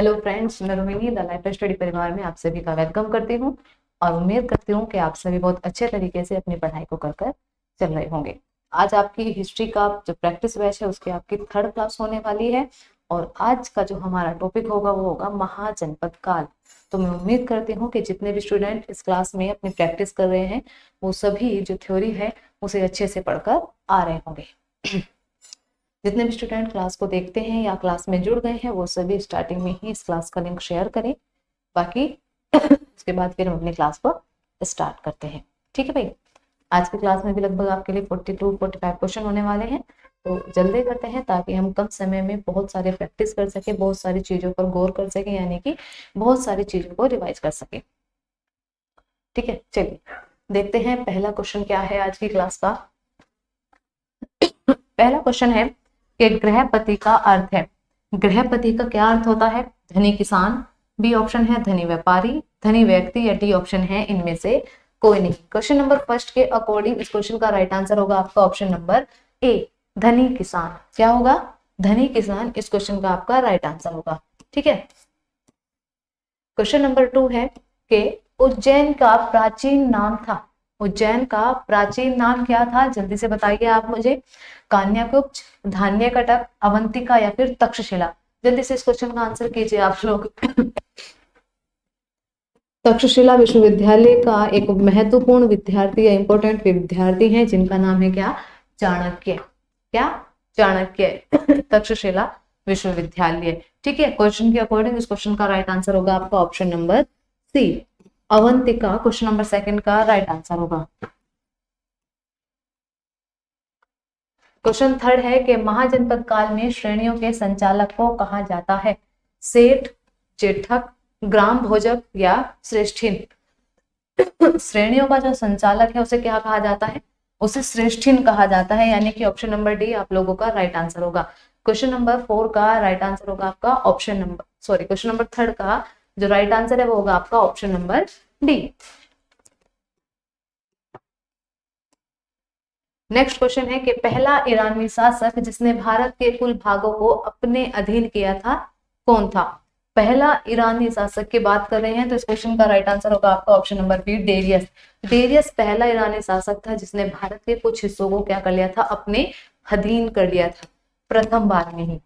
Hello friends, मैं Rohini the life study परिवार में आप सभी का वेलकम करती हूँ और उम्मीद करती हूँ कि आप सभी बहुत अच्छे तरीके से अपनी पढ़ाई को कर चल रहे होंगे। आज आपकी हिस्ट्री का जो प्रैक्टिस बैच है उसकी आपकी 3rd क्लास होने वाली है और आज का जो हमारा टॉपिक होगा वो होगा महाजनपद काल। तो मैं उम्मीद करती हूँ कि जितने भी स्टूडेंट इस क्लास में अपनी प्रैक्टिस कर रहे हैं वो सभी जो थ्योरी है उसे अच्छे से पढ़कर आ रहे होंगे। जितने भी स्टूडेंट क्लास को देखते हैं या क्लास में जुड़ गए हैं वो सभी स्टार्टिंग में ही इस क्लास का लिंक शेयर करें। बाकी उसके बाद फिर हम अपनी क्लास को स्टार्ट करते हैं। ठीक है भाई, आज की क्लास में भी लगभग आपके लिए 42-45 क्वेश्चन होने वाले हैं, तो जल्दी करते हैं ताकि हम कम समय में बहुत सारे प्रैक्टिस कर सके, बहुत सारी चीजों पर गौर कर सके, यानी कि बहुत सारी चीजों को रिवाइज कर सके। ठीक है, चलिए देखते हैं पहला क्वेश्चन क्या है आज की क्लास का। पहला क्वेश्चन है कि गृहपति का अर्थ है। गृहपति का क्या अर्थ होता है? धनी किसान, बी ऑप्शन है धनी व्यापारी, धनी व्यक्ति, या डी ऑप्शन है इनमें से कोई नहीं। क्वेश्चन नंबर फर्स्ट के अकॉर्डिंग इस क्वेश्चन का राइट आंसर होगा आपका ऑप्शन नंबर ए, धनी किसान। क्या होगा? धनी किसान इस क्वेश्चन का आपका राइट आंसर होगा। ठीक है। क्वेश्चन नंबर 2 है कि उज्जैन का प्राचीन नाम था। उज्जैन का प्राचीन नाम क्या था? जल्दी से बताइए आप मुझे। कान्याकुब्ज, धान्यकटक, अवंतिका या फिर तक्षशिला। जल्दी से इस क्वेश्चन का आंसर कीजिए आप लोग। तक्षशिला विश्वविद्यालय का एक महत्वपूर्ण विद्यार्थी या इंपॉर्टेंट विद्यार्थी है जिनका नाम है क्या? चाणक्य। क्या? चाणक्य। तक्षशिला विश्वविद्यालय। ठीक है। क्वेश्चन के अकॉर्डिंग इस क्वेश्चन का राइट आंसर होगा आपका option number C, Avantika question number 2 का राइट आंसर होगा। क्वेश्चन 3 है कि महाजनपद काल में श्रेणियों के संचालक को कहा जाता है? सेठ, जेठक, ग्राम भोजक या श्रेष्ठिन। श्रेणियों का जो संचालक है उसे क्या कहा जाता है? उसे श्रेष्ठिन कहा जाता है, यानी कि ऑप्शन नंबर डी आप लोगों का राइट आंसर होगा। क्वेश्चन नंबर 4 का राइट आंसर होगा आपका क्वेश्चन नंबर 3 का जो राइट आंसर है वो होगा आपका option number D. Next question है कि पहला ईरानी शासक जिसने भारत के कुल भागों को अपने अधीन किया था कौन था? पहला ईरानी शासक की बात कर रहे हैं तो इस क्वेश्चन का राइट आंसर होगा आपका option number B, Darius. Darius पहला ईरानी शासक था जिसने भारत के कुछ हिस्सों को क्या कर लिया था? अपने अधीन कर लिया था, प्रथम बार में ही।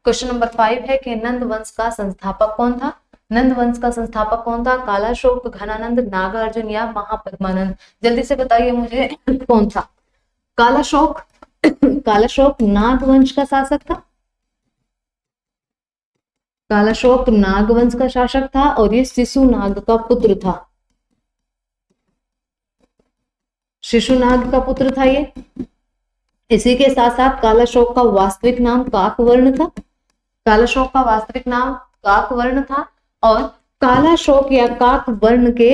क्वेश्चन नंबर 5 है कि नंद वंश का संस्थापक कौन था? नंद वंश का संस्थापक कौन था? कालाशोक, घनानंद, नागार्जुन या महापद्मानंद। जल्दी से बताइए मुझे कौन था? कालाशोक। कालाशोक नाग वंश का शासक था। कालाशोक नाग वंश का शासक था और ये शिशुनाग का पुत्र था। शिशुनाग का पुत्र था ये। इसी के साथ साथ कालाशोक का वास्तविक नाम काकवर्ण था। कालाशोक का वास्तविक नाम काकवर्ण था और कालाशोक या काकवर्ण के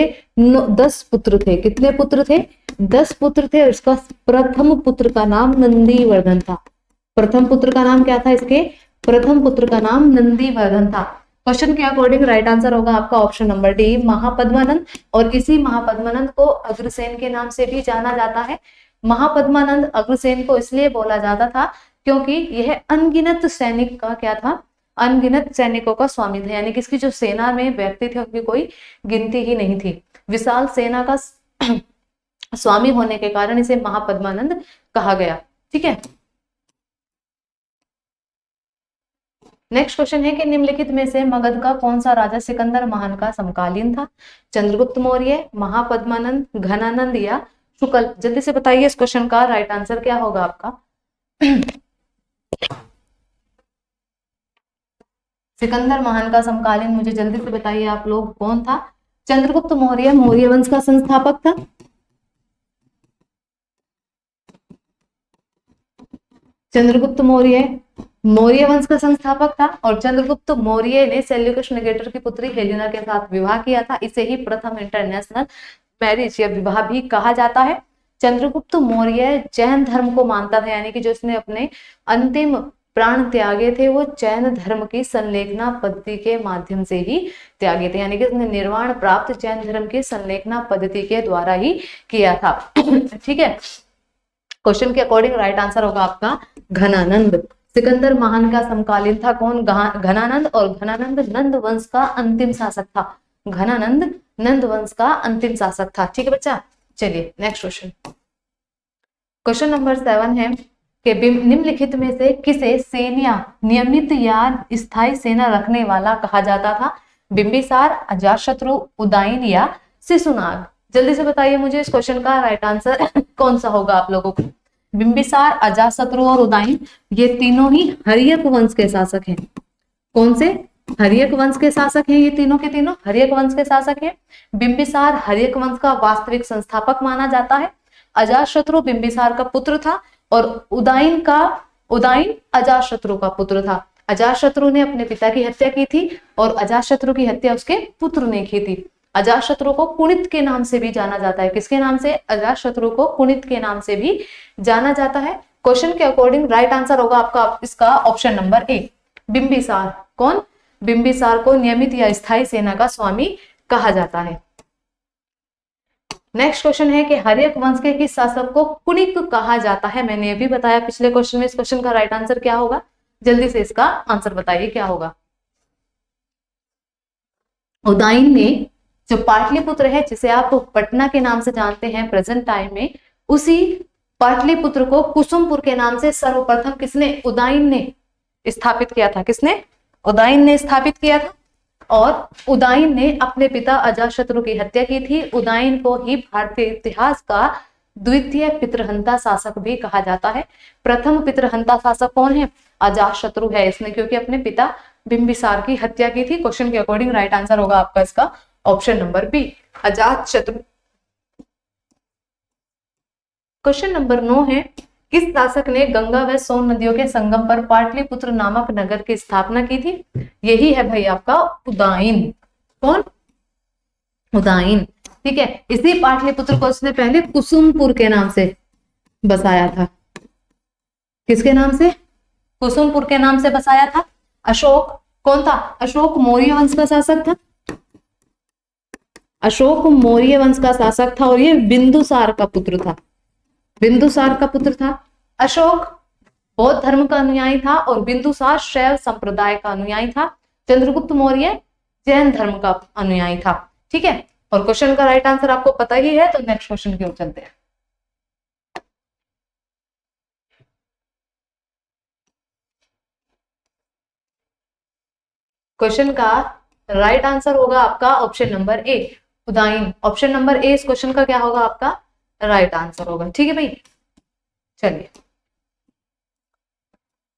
10 पुत्र थे। कितने पुत्र थे? 10 पुत्र थे। इसका प्रथम पुत्र का नाम नंदीवर्धन था। प्रथम पुत्र का नाम क्या था? इसके प्रथम पुत्र का नाम नंदीवर्धन था। क्वेश्चन के अकॉर्डिंग राइट आंसर होगा आपका ऑप्शन नंबर डी, महापद्मानंद। और इसी महापद्मानंद को अग्रसेन के नाम से भी जाना जाता है। महापद्मानंद अग्रसेन को इसलिए बोला जाता था क्योंकि यह अनगिनत सैनिक का क्या था? अनगिनत सैनिकों का स्वामी था, यानी कि इसकी जो सेना में व्यक्ति थे उनकी कोई गिनती ही नहीं थी। विशाल सेना का स्वामी होने के कारण इसे महापद्मानंद कहा गया। ठीक है। नेक्स्ट क्वेश्चन है कि निम्नलिखित में से मगध का कौन सा राजा सिकंदर महान का समकालीन था? चंद्रगुप्त मौर्य, महापद्मानंद, घनानंद या शुक्ल। जल्दी से बताइए इस क्वेश्चन का राइट आंसर क्या होगा आपका? सिकंदर महान का समकालीन मुझे जल्दी से बताइए आप लोग कौन था? चंद्रगुप्त मौर्य मौर्य वंश का संस्थापक था। चंद्रगुप्त मौर्य मौर्य वंश का संस्थापक था और चंद्रगुप्त मौर्य ने सेल्यूकस निकेटर की पुत्री हेलेना के साथ विवाह किया था। इसे ही प्रथम इंटरनेशनल मैरिज या विवाह भी कहा जाता है। चंद्रगुप्त मौर्य जैन धर्म को मानता था, यानी कि जो इसने अपने अंतिम प्राण त्यागे थे वो जैन धर्म की संलेखना पद्धति के माध्यम से ही त्यागे थे, यानी कि इसने निर्वाण प्राप्त जैन धर्म की संलेखना पद्धति के द्वारा ही किया था। ठीक है। क्वेश्चन के अकॉर्डिंग राइट आंसर होगा आपका घनानंद। सिकंदर महान का समकालीन था कौन? घनानंद, और घनानंद नंद वंश का अंतिम शासक था। घनानंद नंद वंश का अंतिम शासक था। ठीक है बच्चा, चलिए नेक्स्ट क्वेश्चन। क्वेश्चन नंबर 7 है कि निम्नलिखित में से किसे सैन्य नियमित या स्थायी सेना रखने वाला कहा जाता था? बिंबिसार, अजातशत्रु, उदयन या शिशुनाग? जल्दी से बताइए मुझे इस क्वेश्चन का राइट आंसर कौन सा होगा आप लोगों को। बिंबिसार, अजातशत्रु और उदयन ये तीनों ही हर्यक वंश के शासक हैं। कौन से? हर्यक वंश के शासक हैं, ये तीनों के तीनों हर्यक वंश के शासक हैं। बिंबिसार हर्यक वंश का वास्तविक संस्थापक माना जाता है। अजातशत्रु बिंबिसार का पुत्र था और उदयन अजातशत्रु का पुत्र था। अजातशत्रु ने अपने पिता की हत्या की थी और अजातशत्रु की हत्या उसके पुत्र ने की थी। अजातशत्रु को कुणित के नाम से भी जाना जाता है। किसके नाम से? अजातशत्रु को कुणित के नाम से भी जाना जाता है। क्वेश्चन के अकॉर्डिंग राइट आंसर होगा आपका इसका ऑप्शन नंबर ए, बिंबिसार। कौन? बिंबिसार को नियमित या स्थायी सेना का स्वामी कहा जाता है। नेक्स्ट क्वेश्चन है कि हर्यक वंश के किस शासक को कुणिक कहा जाता है? मैंने ये भी बताया पिछले क्वेश्चन में। इस क्वेश्चन का राइट आंसर क्या होगा? जल्दी से इसका आंसर बताइए क्या होगा। उदयन ने जो पाटलिपुत्र है, जिसे आप पटना के नाम से जानते हैं प्रेजेंट टाइम में, उसी पाटलिपुत्र को कुसुमपुर के नाम से सर्वप्रथम किसने? उदयन ने स्थापित किया था। किसने? उदयन ने स्थापित किया था। और उदयन ने अपने पिता अजातशत्रु की हत्या की थी। उदयन को ही भारतीय इतिहास का द्वितीय पितृहंता शासक भी कहा जाता है। प्रथम पितृहंता शासक कौन है? अजातशत्रु है। इसने क्योंकि अपने पिता बिंबिसार की हत्या की थी। क्वेश्चन के अकॉर्डिंग राइट आंसर होगा आपका इसका option number B, Ajatashatru. Question number 9 है, किस शासक ने गंगा व सोन नदियों के संगम पर पाटलिपुत्र नामक नगर की स्थापना की थी? यही है भाई आपका उदयन। कौन? उदयन। ठीक है, इसी पाटलिपुत्र को उसने पहले कुसुमपुर के नाम से बसाया था। किसके नाम से? कुसुमपुर के नाम से बसाया था। अशोक कौन था? अशोक मौर्य वंश का शासक था। अशोक मौर्य वंश का शासक था और ये बिंदुसार का पुत्र था। बिंदुसार का पुत्र था। अशोक बौद्ध धर्म का अनुयायी था और बिंदुसार शैव संप्रदाय का अनुयायी था। चंद्रगुप्त मौर्य जैन धर्म का अनुयायी था। ठीक है, और क्वेश्चन का राइट आंसर आपको पता ही है, तो नेक्स्ट क्वेश्चन की ओर चलते हैं। क्वेश्चन का राइट आंसर होगा आपका ऑप्शन नंबर ए, उदयन। ऑप्शन नंबर ए इस क्वेश्चन का क्या होगा? आपका राइट आंसर होगा। ठीक है भाई, चलिए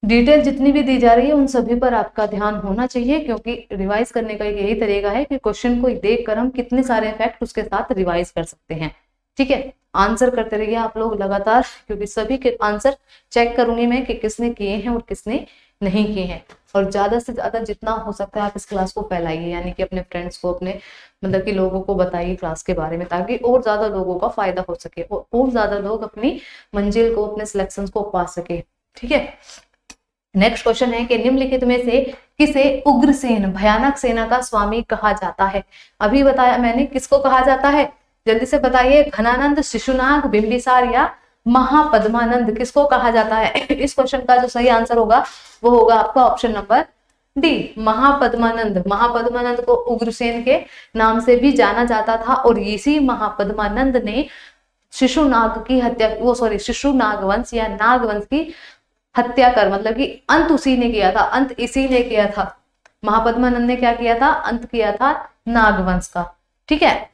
डिटेल जितनी भी दी जा रही है उन सभी पर आपका ध्यान होना चाहिए, क्योंकि रिवाइज करने का एक यही तरीका है कि क्वेश्चन को देखकर हम कितने सारे फैक्ट उसके साथ रिवाइज कर सकते हैं। ठीक है, आंसर करते रहिए आप लोग लगातार, क्योंकि सभी के आंसर चेक करूंगी मैं कि किसने किए हैं और किसने नहीं किए हैं। और ज्यादा से ज्यादा जितना हो सकता है आप इस क्लास को फैलाइए, यानी कि अपने फ्रेंड्स को, अपने मतलब कि लोगों को बताइए क्लास के बारे में, ताकि और ज्यादा लोगों का फायदा हो सके और ज्यादा लोग अपनी मंजिल को, अपने सिलेक्शन को पा सके। ठीक है, नेक्स्ट क्वेश्चन है कि निम्नलिखित में से किसे उग्रसेन भयानक सेना का स्वामी कहा जाता है? अभी बताया मैंने किसको कहा जाता है, जल्दी से बताइए। घनानंद, शिशुनाग, बिंबिसार या महापद्मानंद, किसको कहा जाता है? इस क्वेश्चन का जो सही आंसर होगा वो होगा आपका option number D, Mahapadmananda. Mahapadmananda को उग्रसेन के नाम से भी जाना जाता था और इसी महापद्मानंद ने शिशुनाग की हत्या, शिशुनाग वंश या नाग वंश की हत्या कर, मतलब कि अंत उसी ने किया था, अंत इसी ने किया था। महापद्मानंद ने क्या किया था? अंत किया था नागवंश का। ठीक है,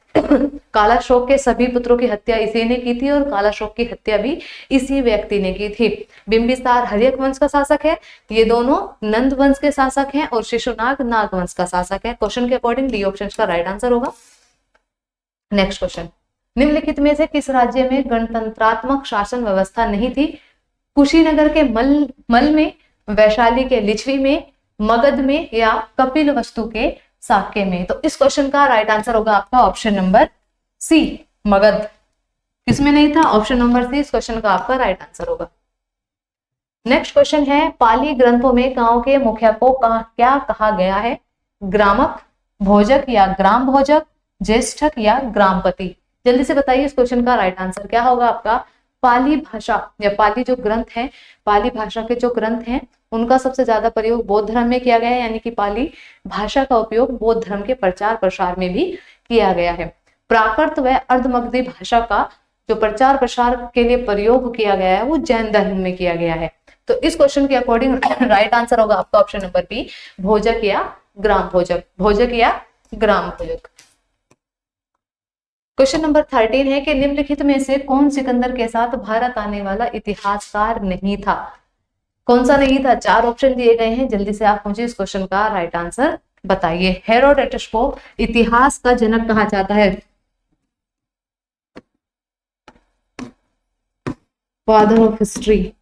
कालाशोक के सभी पुत्रों की हत्या इसी ने की थी और कालाशोक की हत्या भी इसी व्यक्ति ने की थी। बिंबिसार हर्यक वंश का शासक है, ये दोनों नंद वंश के शासक हैं, और शिशुनाग नाग वंश का शासक है। क्वेश्चन के अकॉर्डिंग डी ऑप्शन का राइट आंसर होगा। नेक्स्ट क्वेश्चन, निम्नलिखित में से किस राज्य में गणतंत्रात्मक शासन व्यवस्था नहीं थी? कुशीनगर के मल में, वैशाली के लिच्छवी में, मगध में या कपिलवस्तु के साक्य में? तो इस क्वेश्चन का राइट आंसर होगा आपका ऑप्शन नंबर सी, मगध। किसमें नहीं था? ऑप्शन नंबर सी इस क्वेश्चन का आपका राइट आंसर होगा। नेक्स्ट क्वेश्चन है, पाली ग्रंथों में गांव के मुखिया को क्या कहा गया है? ग्रामक, भोजक या ग्राम भोजक, ज्येष्ठक या ग्रामपति? जल्दी से बताइए इस क्वेश्चन का राइट आंसर क्या होगा आपका? पाली भाषा या पाली जो ग्रंथ है, पाली भाषा के जो ग्रंथ हैं उनका सबसे ज्यादा प्रयोग बौद्ध धर्म में किया गया है, यानी कि पाली भाषा का उपयोग बौद्ध धर्म के प्रचार प्रसार में भी किया गया है। प्राकृत व अर्धमगधी भाषा का जो प्रचार प्रसार के लिए प्रयोग किया गया है वो जैन धर्म में किया गया है। तो इस क्वेश्चन के अकॉर्डिंग राइट आंसर होगा आपका ऑप्शन नंबर बी, भोजक या ग्राम भोजक, भोजक या ग्राम भोजक। क्वेश्चन नंबर 13 है कि निम्नलिखित में से कौन सिकंदर के साथ भारत आने वाला इतिहासकार नहीं था? कौन सा नहीं था? 4 ऑप्शन दिए गए हैं, जल्दी से आप मुझे इस क्वेश्चन का राइट आंसर बताइए। हेरोडोटस को इतिहास का जनक कहा जाता है, फादर ऑफ हिस्ट्री।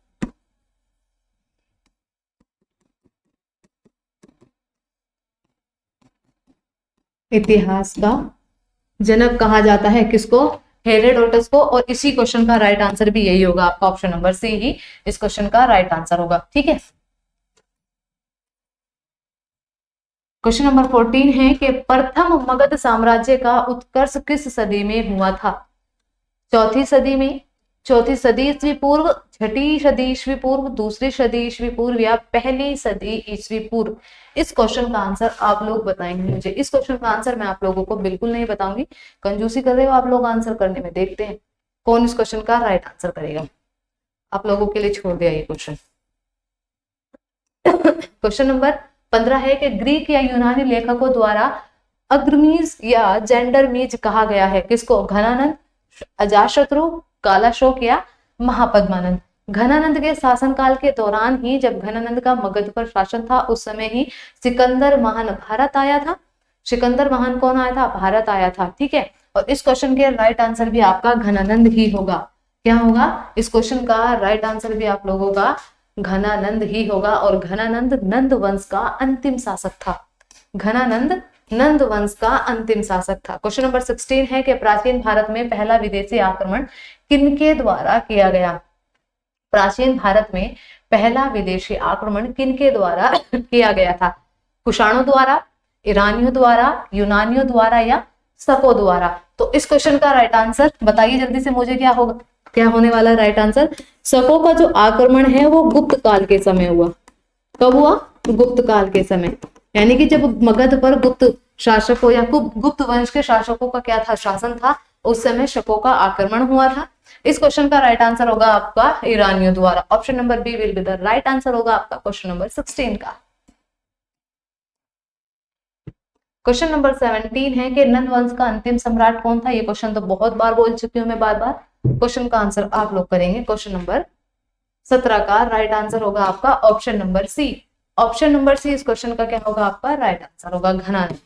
इतिहास का जनक कहा जाता है किसको? हेरोडोटस को। और इसी क्वेश्चन का राइट आंसर भी यही होगा आपका, ऑप्शन नंबर सी ही इस क्वेश्चन का राइट आंसर होगा। ठीक है, क्वेश्चन नंबर 14 है कि प्रथम मगध साम्राज्य का उत्कर्ष किस सदी में हुआ था? चौथी सदी में, चौथी सदी ईस्वी पूर्व, छठी सदी ईस्वी पूर्व, दूसरी सदी ईस्वी पूर्व या पहली सदी ईस्वी पूर्व? इस क्वेश्चन का आंसर आप लोग बताएंगे मुझे। इस क्वेश्चन का आंसर मैं आप लोगों को बिल्कुल नहीं बताऊंगी, कंजूसी कर रहे हो आप लोग आंसर करने में। देखते हैं कौन इस क्वेश्चन का राइट आंसर करेगा। आप लोगों के लिए छोड़ दिया ये क्वेश्चन। क्वेश्चन नंबर 15 है कि ग्रीक या यूनानी लेखकों द्वारा अग्रमीज या जेंडरमीज कहा गया है किसको? घनानंद, अजातशत्रु, कालाशोक या महापद्मानंद? घनानंद के शासनकाल के दौरान ही, जब घनानंद का मगध पर शासन था, उस समय ही सिकंदर महान भारत आया था। सिकंदर महान कौन आया था? भारत आया था। ठीक है, और इस क्वेश्चन के राइट आंसर भी आपका घनानंद ही होगा। क्या होगा? इस क्वेश्चन का राइट आंसर भी आप लोगों का घनानंद ही होगा। और घनानंद नंद वंश का अंतिम शासक था। घनानंद नंद वंश का अंतिम शासक था। क्वेश्चन नंबर 16 है कि प्राचीन भारत में पहला विदेशी आक्रमण किनके द्वारा किया गया? प्राचीन भारत में पहला विदेशी आक्रमण किनके द्वारा किया गया था? कुषाणों द्वारा, ईरानियों द्वारा, यूनानियों द्वारा या शकों द्वारा? तो इस क्वेश्चन का राइट आंसर बताइए जल्दी से मुझे, क्या होगा, क्या होने वाला राइट आंसर? शकों का जो आक्रमण है वो गुप्त काल के समय हुआ। कब हुआ? गुप्त काल के समय, यानी कि जब मगध पर गुप्त शासकों या गुप्त वंश के शासकों का क्या था? शासन था। उस समय शकों का आक्रमण हुआ था। इस क्वेश्चन का राइट आंसर होगा आपका ईरानियों द्वारा। Option number B will be the right answer होगा आपका क्वेश्चन नंबर 16 का। क्वेश्चन नंबर 17 है कि नंद वंश का अंतिम सम्राट कौन था? ये क्वेश्चन तो बहुत बार बोल चुकी हूं मैं, बार बार। क्वेश्चन का आंसर आप लोग करेंगे। क्वेश्चन नंबर 17 का राइट आंसर होगा आपका option number C. Option number C इस क्वेश्चन का क्या होगा? आपका राइट आंसर होगा घनानंद।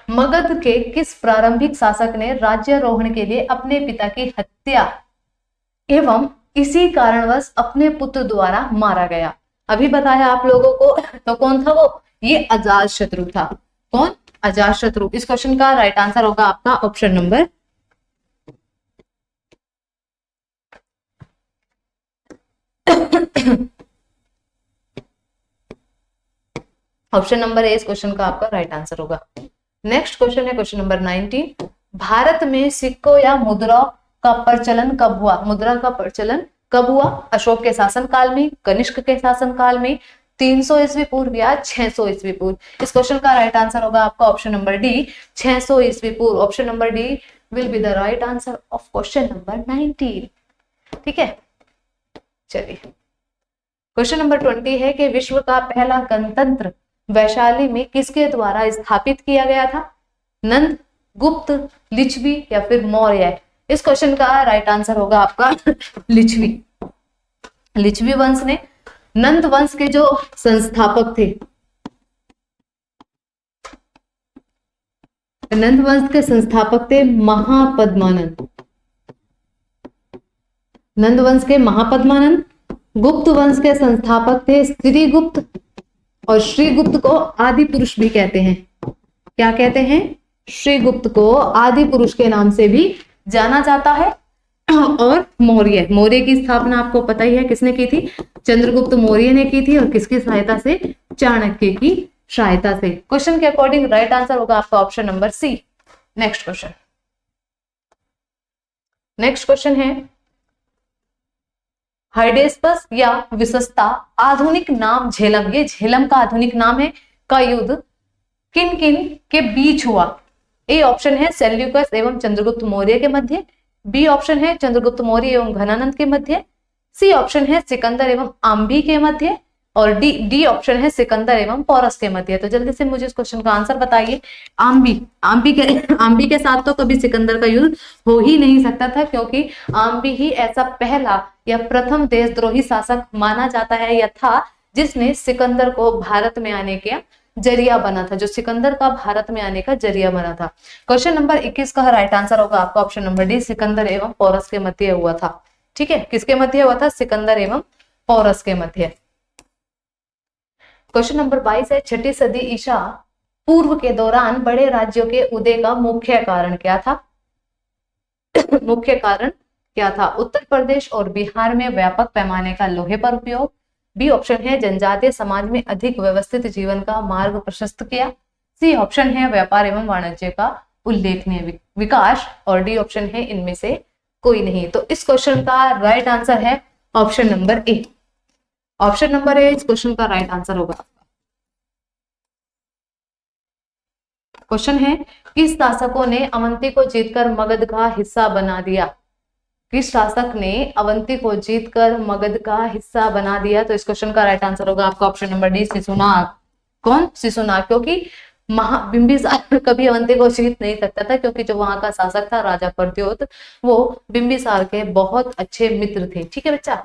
मगध के किस प्रारंभिक शासक ने राज्यारोहण के लिए अपने पिता की हत्या एवं इसी कारणवश अपने पुत्र द्वारा मारा गया? अभी बताया आप लोगों को, तो कौन था वो? ये अजातशत्रु था। कौन? अजातशत्रु। इस क्वेश्चन का राइट आंसर होगा आपका ऑप्शन नंबर ऑप्शन नंबर ए इस क्वेश्चन का आपका राइट आंसर होगा। नेक्स्ट क्वेश्चन है क्वेश्चन नंबर 19। भारत में सिक्कों या मुद्रा का प्रचलन कब हुआ? मुद्रा का प्रचलन कब हुआ? अशोक के शासनकाल में, कनिष्क के शासनकाल में, 300 ईस्वी पूर्व या 600 ईस्वी पूर्व? इस क्वेश्चन का राइट आंसर होगा आपका ऑप्शन नंबर डी 600 ईस्वी पूर्व। Option number D will be the right answer of question number 19। ठीक है, चलिए क्वेश्चन नंबर 20 है कि विश्व का पहला गणतंत्र वैशाली में किसके द्वारा स्थापित किया गया था? नंद, गुप्त, लिच्छवी या फिर मौर्य? इस क्वेश्चन का राइट आंसर होगा आपका लिच्छवी। लिच्छवी वंश ने, नंद वंश के जो संस्थापक थे, नंद वंश के संस्थापक थे महापद्मानंद। नंद वंश के महापद्मानंद। गुप्त वंश के संस्थापक थे श्रीगुप्त, और श्रीगुप्त को आदि पुरुष भी कहते हैं। क्या कहते हैं? श्रीगुप्त को आदि पुरुष के नाम से भी जाना जाता है। और मौर्य, मौर्य की स्थापना आपको पता ही है किसने की थी? चंद्रगुप्त मौर्य ने की थी। और किसकी सहायता से? चाणक्य की सहायता से। क्वेश्चन के अकॉर्डिंग राइट आंसर होगा आपका option number C. Next question, next question है हाइडेस्पस या विशस्ता आधुनिक नाम झेलम, ये झेलम का आधुनिक नाम है, का युद्ध किन किन के बीच हुआ? ए ऑप्शन है सेल्यूकस एवं चंद्रगुप्त मौर्य के मध्य, बी ऑप्शन है चंद्रगुप्त मौर्य एवं घनानंद के मध्य, सी ऑप्शन है सिकंदर एवं आम्बी के मध्य, और डी ऑप्शन है सिकंदर एवं पोरस के मध्य। तो जल्दी से मुझे इस क्वेश्चन का आंसर बताइए। आम्बी के साथ तो कभी सिकंदर का युद्ध हो ही नहीं सकता था, क्योंकि आम्बी ही ऐसा पहला या प्रथम देशद्रोही शासक माना जाता है या था जिसने सिकंदर को भारत में आने के जरिया बना था, जो सिकंदर का भारत में आने का जरिया बना था। क्वेश्चन नंबर 21 का राइट आंसर होगा आपका ऑप्शन नंबर डी, सिकंदर एवं पोरस के मध्य हुआ था। ठीक है, किसके मध्य हुआ था? सिकंदर एवं पोरस के मध्य। क्वेश्चन नंबर 22 है, छठी सदी ईसा पूर्व के दौरान बड़े राज्यों के उदय का मुख्य कारण क्या था? मुख्य कारण क्या था? उत्तर प्रदेश और बिहार में व्यापक पैमाने का लोहे पर उपयोग, बी ऑप्शन है जनजातीय समाज में अधिक व्यवस्थित जीवन का मार्ग प्रशस्त किया, सी ऑप्शन है व्यापार एवं वाणिज्य का उल्लेखनीय विकास, और डी ऑप्शन है इनमें से कोई नहीं। तो इस क्वेश्चन का राइट आंसर है ऑप्शन नंबर ए। ऑप्शन नंबर ए इस क्वेश्चन का राइट आंसर होगा। क्वेश्चन है, किस शासकों ने अवंती को जीतकर मगध का हिस्सा बना दिया? किस शासक ने अवंती को जीतकर मगध का हिस्सा बना दिया? तो इस क्वेश्चन का राइट आंसर होगा आपका ऑप्शन नंबर डी, शिशुनाग। कौन? शिशुनाग, क्योंकि बिंबिसार कभी अवंती को जीत नहीं सकता था, क्योंकि जो वहां का शासक था राजा प्रद्योत, वो बिंबिसार के बहुत अच्छे मित्र थे। ठीक है बच्चा।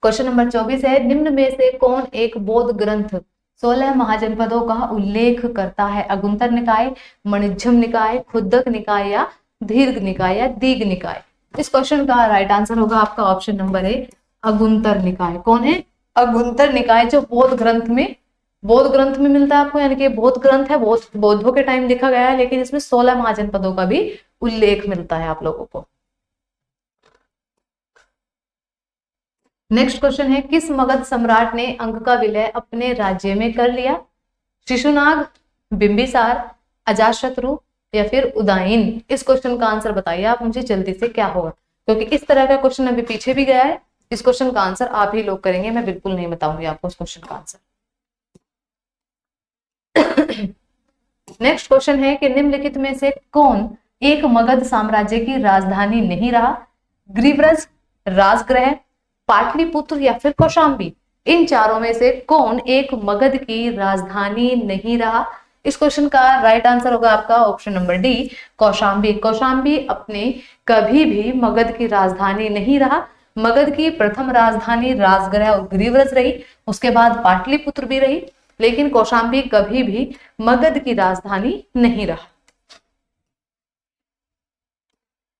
क्वेश्चन नंबर 24 है, निम्न में से कौन एक बौद्ध ग्रंथ 16 महाजनपदों का उल्लेख करता है? अगुंतर निकाय, मणिज्यम निकाय, खुद्दक निकाय या दीर्घ निकाय या दीघ निकाय? इस क्वेश्चन का राइट आंसर होगा आपका ऑप्शन नंबर ए, अगुंतर निकाय। कौन है? अगुंतर निकाय, जो बौद्ध ग्रंथ में मिलता है आपको, यानी कि बौद्ध ग्रंथ है, बौद्धों के टाइम लिखा गया है, लेकिन इसमें 16 महाजनपदों का भी उल्लेख मिलता है आप लोगों को। नेक्स्ट क्वेश्चन है, किस मगध सम्राट ने अंक का विलय अपने राज्य में कर लिया? शिशुनाग, बिंबिसार, अजातशत्रु या फिर उदयन? इस क्वेश्चन का आंसर बताइए आप मुझे जल्दी से, क्या होगा? क्योंकि इस तरह का क्वेश्चन अभी पीछे भी गया है। इस क्वेश्चन का आंसर आप ही लोग करेंगे, मैं बिल्कुल नहीं बताऊंगी आपको इस क्वेश्चन का आंसर। नेक्स्ट क्वेश्चन है कि निम्नलिखित में से कौन एक मगध साम्राज्य की राजधानी नहीं रहा? ग्रीव्रज, राजगृह, पाटलिपुत्र या फिर कौशाम्बी? इन चारों में से कौन एक मगध की राजधानी नहीं रहा? इस क्वेश्चन का राइट आंसर होगा आपका option number D, Kaushambi. Kaushambi अपने कभी भी मगध की राजधानी नहीं रहा। मगध की प्रथम राजधानी राजगृह और ग्रीव्रज रही, उसके बाद पाटलिपुत्र भी रही, लेकिन कौशाम्बी कभी भी मगध की राजधानी नहीं रहा।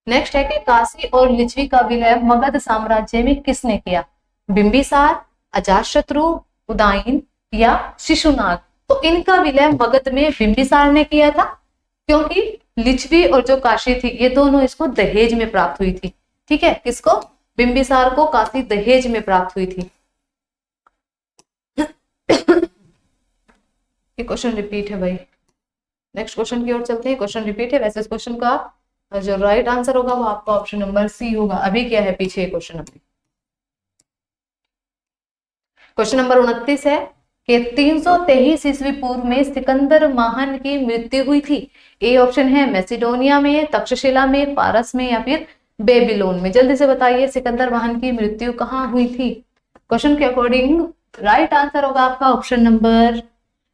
नेक्स्ट है कि काशी और लिच्छवी का विलय मगध साम्राज्य में किसने किया? बिंबिसार, अजातशत्रु, उदयन या शिशुनाग? तो इनका विलय मगध में बिंबिसार ने किया था, क्योंकि लिच्छवी और जो काशी थी ये दोनों इसको दहेज में प्राप्त हुई थी। ठीक है, किसको? बिंबिसार को काशी दहेज में प्राप्त हुई थी। ये क्वेश्चन रिपीट है भाई। नेक्स्ट क्वेश्चन की ओर चलते हैं। क्वेश्चन रिपीट है, वैसे इस क्वेश्चन का जो राइट आंसर होगा वो आपका ऑप्शन नंबर सी होगा। अभी क्या है पीछे क्वेश्चन? अभी क्वेश्चन नंबर 29 है कि 323 ईस्वी पूर्व में सिकंदर महान की मृत्यु हुई थी। ए ऑप्शन है मैसिडोनिया में, तक्षशिला में, पारस में या फिर बेबीलोन में? जल्दी से बताइए सिकंदर महान की मृत्यु कहाँ हुई थी? क्वेश्चन के अकॉर्डिंग राइट आंसर होगा आपका option number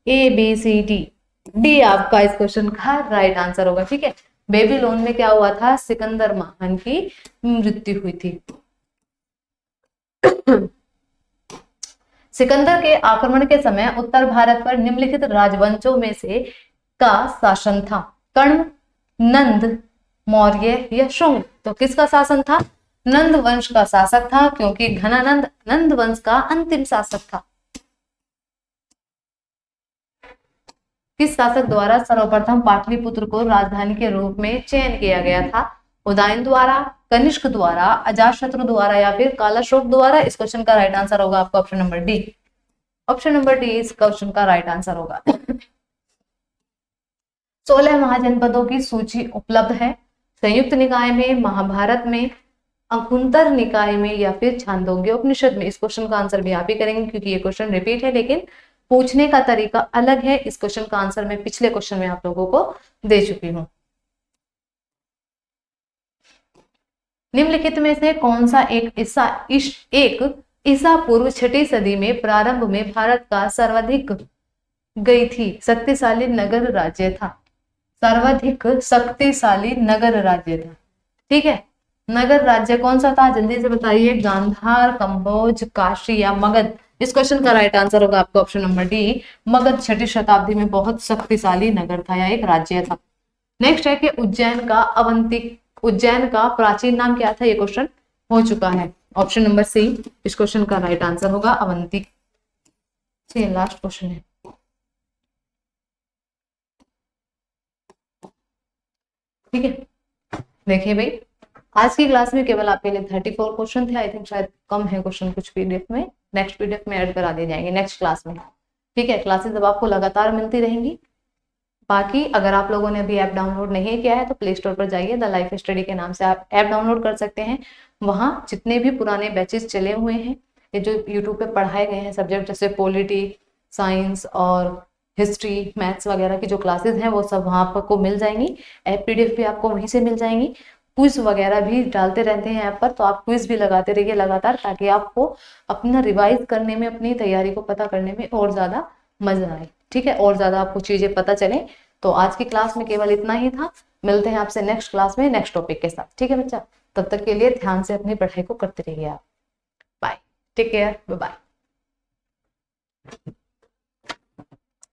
A, B, C, D. D आपका इस क्वेश्चन का राइट आंसर होगा। ठीक है, बेबीलोन में क्या हुआ था? सिकंदर महान की मृत्यु हुई थी। सिकंदर के आक्रमण के समय उत्तर भारत पर निम्नलिखित राजवंशों में से का शासन था? कर्ण, नंद, मौर्य या शुंग? तो किसका शासन था? नंद वंश का शासक था, क्योंकि घनानंद नंद वंश का अंतिम शासक था। किस शासक द्वारा सर्वप्रथम पाटलिपुत्र को राजधानी के रूप में चयन किया गया था? उदयन द्वारा, कनिष्क द्वारा, अजातशत्रु द्वारा या फिर कालाशोक द्वारा? इस क्वेश्चन का राइट आंसर होगा आपका option number D. Option number D इस क्वेश्चन का राइट आंसर होगा। 16 महाजनपदों की सूची उपलब्ध है। संयुक्त निकाय में, महाभारत में, अंकुतर निकाय में या फिर छांदोग्य उपनिषद में। इस क्वेश्चन का आंसर भी आप ही करेंगे क्योंकि ये क्वेश्चन रिपीट है, लेकिन पूछने का तरीका अलग है। इस क्वेश्चन का आंसर मैं पिछले क्वेश्चन में आप लोगों को दे चुकी हूं। निम्नलिखित में से कौन सा एक ईसा पूर्व 6ठी सदी में प्रारंभ में भारत का सर्वाधिक गई थी शक्तिशाली नगर राज्य था? सर्वाधिक शक्तिशाली नगर राज्य था। ठीक है, नगर राज्य कौन सा था? जल्दी से बताइए। गांधार, कंबोज, काशी या मगध? इस क्वेश्चन का राइट आंसर होगा आपका ऑप्शन नंबर डी, मगध 6ठी शताब्दी में बहुत शक्तिशाली नगर था या एक राज्य था। नेक्स्ट है कि उज्जैन का प्राचीन नाम क्या था? ये क्वेश्चन हो चुका है, ऑप्शन नंबर सी इस क्वेश्चन का राइट आंसर होगा, अवंती। लास्ट क्वेश्चन है। ठीक है, देखिए भाई, आज की क्लास में केवल आपके लिए 34 क्वेश्चन थे। आई थिंक शायद कम है क्वेश्चन कुछ पीडीएफ में, नेक्स्ट पीडीएफ में ऐड करा दिए जाएंगे नेक्स्ट क्लास में। ठीक है, क्लासेस अब आपको लगातार मिलती रहेंगी। बाकी अगर आप लोगों ने अभी ऐप डाउनलोड नहीं किया है तो प्ले स्टोर पर जाइए, द लाइफ स्टडी के नाम से आप ऐप डाउनलोड कर सकते हैं। वहाँ जितने भी पुराने बैचेस चले हुए हैं, ये जो यूट्यूब पे पढ़ाए गए हैं सब्जेक्ट जैसे पॉलिटी, साइंस और हिस्ट्री, मैथ्स वगैरह की जो क्लासेस हैं वो सब वहाँ आपको मिल जाएंगी। ऐप पीडीएफ भी आपको वहीं से मिल जाएंगी। क्विज वगैरह भी डालते रहते हैं ऐप पर, तो आप क्विज भी लगाते रहिए लगातार, ताकि आपको अपना रिवाइज करने में, अपनी तैयारी को पता करने में और ज्यादा मजा आए। ठीक है, और ज्यादा आपको चीजें पता चले। तो आज की क्लास में केवल इतना ही था। मिलते हैं आपसे नेक्स्ट क्लास में नेक्स्ट टॉपिक के साथ। ठीक है बच्चा, तब तक के लिए ध्यान से अपनी पढ़ाई को करते रहिए आप। Bye, take care, bye bye.